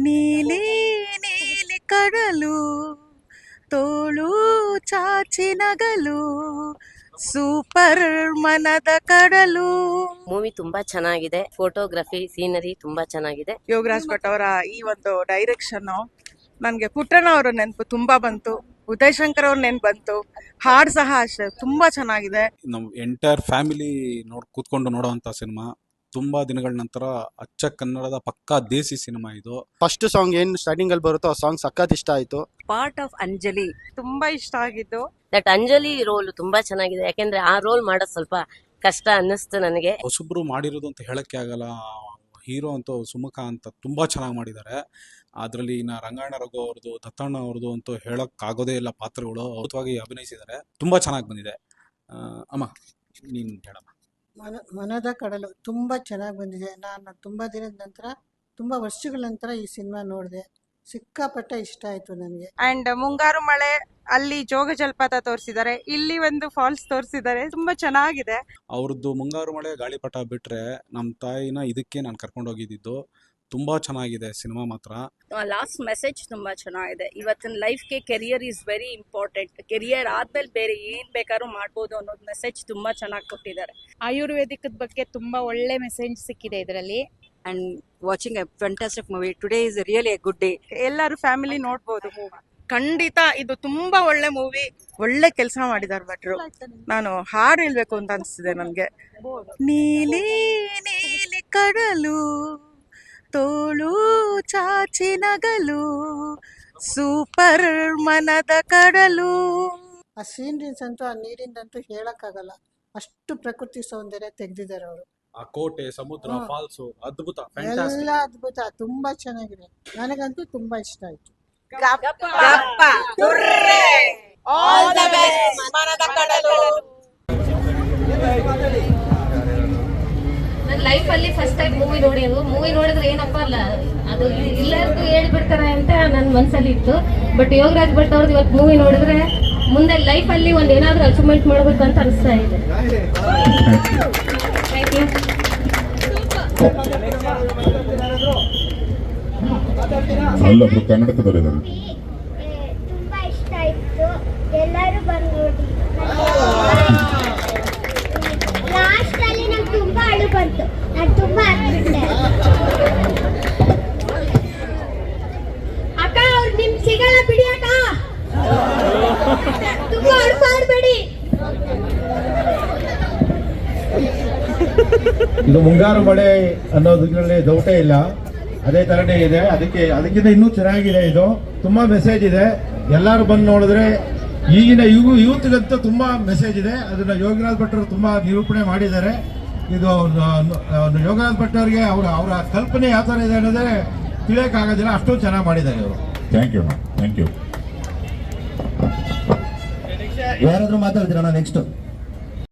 ನೀಲಿ ನೀಲಿ ಕಡಲು ತೋಳು ಚಾಚಿ ನಗಲು ಸೂಪರ್ ಮನದ ಕಡಲು. ಮೂವಿ ತುಂಬಾ ಚೆನ್ನಾಗಿದೆ. ಫೋಟೋಗ್ರಫಿ, ಸೀನರಿ ತುಂಬಾ ಚೆನ್ನಾಗಿದೆ. ಯೋಗರಾಜ್ ಭಟ್ ಅವರ ಈ ಒಂದು ಡೈರೆಕ್ಷನ್ ನನ್ಗೆ ಪುಟ್ಟಣ್ಣ ಅವರ ನೆನಪು ತುಂಬಾ ಬಂತು, ಉದಯ್ ಶಂಕರ್ ಅವ್ರ ನೆನಪು ಬಂತು, ಹಾಡ್ ಸಹ ಅಷ್ಟೇ ತುಂಬಾ ಚೆನ್ನಾಗಿದೆ. ನಮ್ ಎಂಟೈರ್ ಫ್ಯಾಮಿಲಿ ಕೂತ್ಕೊಂಡು ನೋಡೋವಂತ ಸಿನಿಮಾ. ತುಂಬಾ ದಿನಗಳ ನಂತರ ಅಚ್ಚ ಕನ್ನಡದ ಪಕ್ಕಾ ದೇಸಿ ಸಿನಿಮಾ ಇದು. ಫಸ್ಟ್ ಸಾಂಗ್ ಏನ್ ಸ್ಟಾರ್ಟಿಂಗ್ ಅಲ್ಲಿ ಬರುತ್ತೋ ಆ ಸಾಂಗ್ ಸಖತ್ ಇಷ್ಟ ಆಯ್ತು. ಪಾರ್ಟ್ ಆಫ್ ಅಂಜಲಿ ತುಂಬಾ ಇಷ್ಟ ಆಗಿದ್ದು. ದಟ್ ಅಂಜಲಿ ರೋಲ್ ತುಂಬಾ ಚೆನ್ನಾಗಿದೆ. ಯಾಕೆಂದ್ರೆ ಆ ರೋಲ್ ಮಾಡೋದು ಸ್ವಲ್ಪ ಕಷ್ಟ ಅನ್ನಿಸ್ತು ನನಗೆ. ಹೊಸಬ್ರು ಮಾಡಿರೋದು ಅಂತ ಹೇಳಕ್ಕೆ ಆಗಲ್ಲ. ಹೀರೋ ಅಂತ ಸುಮುಖ ಅಂತ ತುಂಬಾ ಚೆನ್ನಾಗಿ ಮಾಡಿದ್ದಾರೆ. ಅದ್ರಲ್ಲಿ ಇನ್ನ ರಂಗಾಯಣ ರಘು ಅವ್ರದ್ದು, ದತ್ತಣ್ಣ ಅವ್ರದ್ದು ಅಂತೂ ಹೇಳಕ್ ಆಗೋದೇ ಇಲ್ಲ. ಪಾತ್ರಗಳು ಅದ್ಭುತವಾಗಿ ಅಭಿನಯಿಸಿದ್ದಾರೆ. ತುಂಬಾ ಚೆನ್ನಾಗಿ ಬಂದಿದೆ. ಅಮ್ಮ ನೀನ್ ಹೇಳಮ್ಮ. ಮನದ ಕಡಲು ತುಂಬ ಚೆನ್ನಾಗಿ ಬಂದಿದೆ. ನಾನು ತುಂಬ ದಿನದ ನಂತರ, ತುಂಬ ವರ್ಷಗಳ ನಂತರ ಈ ಸಿನಿಮಾ ನೋಡಿದೆ. ಸಿಕ್ಕಾಪಟ್ಟೆ ಇಷ್ಟ ಆಯ್ತು ನನಗೆ. ಅಂಡ್ ಮುಂಗಾರು ಮಳೆ ಅಲ್ಲಿ ಜೋಗ ಜಲಪಾತ ತೋರಿಸಿದ್ದಾರೆ, ಇಲ್ಲಿ ಒಂದು ಫಾಲ್ಸ್ ತೋರಿಸಿದ್ದಾರೆ, ತುಂಬಾ ಚೆನ್ನಾಗಿದೆ. ಅವ್ರದ್ದು ಮುಂಗಾರು ಮಳೆ ಗಾಳಿಪಟ ಬಿಟ್ರೆ ನಮ್ಮ ತಾಯಿನ ಇದಕ್ಕೆ ನಾನು ಕರ್ಕೊಂಡು ಹೋಗಿದ್ದು. ತುಂಬಾ ಚೆನ್ನಾಗಿದೆ ಸಿನಿಮಾ ಮಾತ್ರ. ಲಾಸ್ಟ್ ಮೆಸೇಜ್ ತುಂಬಾ ಚೆನ್ನಾಗಿದೆ. ಇವತ್ತಿನ ಲೈಫ್ಗೆ career is very important. Career ಆದ್ಮೇಲೆ ಬೇರೆ ಏನ್ ಬೇಕಾದ್ರೂ ಮಾಡ್ಬೋದು ಅನ್ನೋದು ಮೆಸೇಜ್ ತುಂಬಾ ಚೆನ್ನಾಗಿ ಕೊಟ್ಟಿದ್ದಾರೆ. ಆಯುರ್ವೇದಿಕ್ ಬಗ್ಗೆ ತುಂಬಾ ಒಳ್ಳೆ ಮೆಸೇಜ್ ಸಿಕ್ಕಿದೆ ಇದರಲ್ಲಿ. And watching a fantastic movie today is really a good day. ಎಲ್ಲರೂ ಫ್ಯಾಮಿಲಿ ನೋಡ್ಬೋದು. ಖಂಡಿತ ಇದು ತುಂಬಾ ಒಳ್ಳೆ ಮೂವಿ. ಒಳ್ಳೆ ಕೆಲಸ ಮಾಡಿದಾರೆ ಭಟ್ರು. ನಾನು ಹಾಡು ಹೇಳ್ಬೇಕು ಅಂತ ಅನ್ಸ್ತಿದೆ ನನ್ಗೆ. ನೀಲಿ ನೀಲಿ ಕಡಲು ತೋಳು ಚಾಚಿ ನಗಲು ಸೂಪರ್ ಮನದ ಕಡಲು. ಆ ಸೀನ್ರೀಸ್ ಅಂತೂ, ಆ ನೀರಿಂದಂತೂ ಹೇಳಕ್ಕಾಗಲ್ಲ, ಅಷ್ಟು ಪ್ರಕೃತಿ ಸೌಂದರ್ಯ ತೆಗ್ದಿದ್ದಾರೆ ಅವರು. ಆ ಕೋಟೆ, ಸಮುದ್ರ, ಫಾಲ್ಸು ಅದ್ಭುತ, ಎಲ್ಲ ಅದ್ಭುತ, ತುಂಬಾ ಚೆನ್ನಾಗಿದೆ. ನನಗಂತೂ ತುಂಬಾ ಇಷ್ಟ ಆಯ್ತು. ನನ್ನ ಲೈಫಲ್ಲಿ ಫಸ್ಟ್ ಟೈಮ್ ಮೂವಿ ನೋಡಿದ್ರೆ ಏನಪ್ಪ ಅಲ್ಲ ಅದು ಎಲ್ಲರಿಗೂ ಹೇಳ್ಬಿಡ್ತಾರೆ ಅಂತ ನನ್ನ ಮನಸ್ಸಲ್ಲಿ ಇತ್ತು. ಬಟ್ ಯೋಗರಾಜ್ ಭಟ್ ಅವ್ರದ್ದು ಇವತ್ತು ಮೂವಿ ನೋಡಿದ್ರೆ ಮುಂದೆ ಲೈಫಲ್ಲಿ ಒಂದು ಏನಾದರೂ ಅಚೀವ್ಮೆಂಟ್ ಮಾಡಬೇಕು ಅಂತ ಅನಿಸ್ತಾ ಇದೆ. Thank you. ಅಲ್ಲೊಬ್ರು ಕನ್ನಡಕದವರಿದ್ದಾರೆ. ತುಂಬಾ ಇಷ್ಟ ಆಯ್ತು, ಎಲ್ಲರೂ ಬಂದು ನೋಡಿ. ಲಾಸ್ಟ್ ಅಲ್ಲಿ ನಂಗೆ ತುಂಬಾ ಅಳು ಬಂತು, ನಾನು ತುಂಬಾ ಅಳ್ಬಿಟ್ಟೆ. ಅಕ್ಕ ಅವ್ರು ನಿಮ್ ಸಿಗಲ್ಲ ಬಿಡಿ ಅಕ್ಕ, ತುಂಬಾ ಅಳ್ಪಾಡ್ಬೇಡಿ. ಇದು ಮುಂಗಾರು ಮಳೆ ಅನ್ನೋದ್ರಲ್ಲಿ ಡೌಟೇ ಇಲ್ಲ, ಅದೇ ತರನೇ ಇದೆ. ಅದಕ್ಕಿಂತ ಇನ್ನೂ ಚೆನ್ನಾಗಿದೆ. ಇದು ತುಂಬಾ ಮೆಸೇಜ್ ಇದೆ. ಎಲ್ಲರೂ ಬಂದು ನೋಡಿದ್ರೆ ಈಗಿನ ಯೂತ್ಗಂತೂ ತುಂಬಾ ಮೆಸೇಜ್ ಇದೆ. ಅದನ್ನ ಯೋಗರಾಜ್ ಭಟ್ ಅವರು ತುಂಬಾ ನಿರೂಪಣೆ ಮಾಡಿದ್ದಾರೆ. ಇದು ಯೋಗರಾಜ್ ಭಟ್ ಅವರಿಗೆ ಅವರ ಕಲ್ಪನೆ ಯಾವ ತರ ಇದೆ ಅನ್ನೋದೇ ತಿಳಿಯಕ್ಕಾಗೋದಿಲ್ಲ, ಅಷ್ಟೊಂದು ಚೆನ್ನಾಗಿ ಮಾಡಿದ್ದಾರೆ ಅವರು. Thank you thank you. ಯಾರಾದ್ರೂ ಮಾತಾಡ್ತೀರಾ? ನೆಕ್ಸ್ಟ್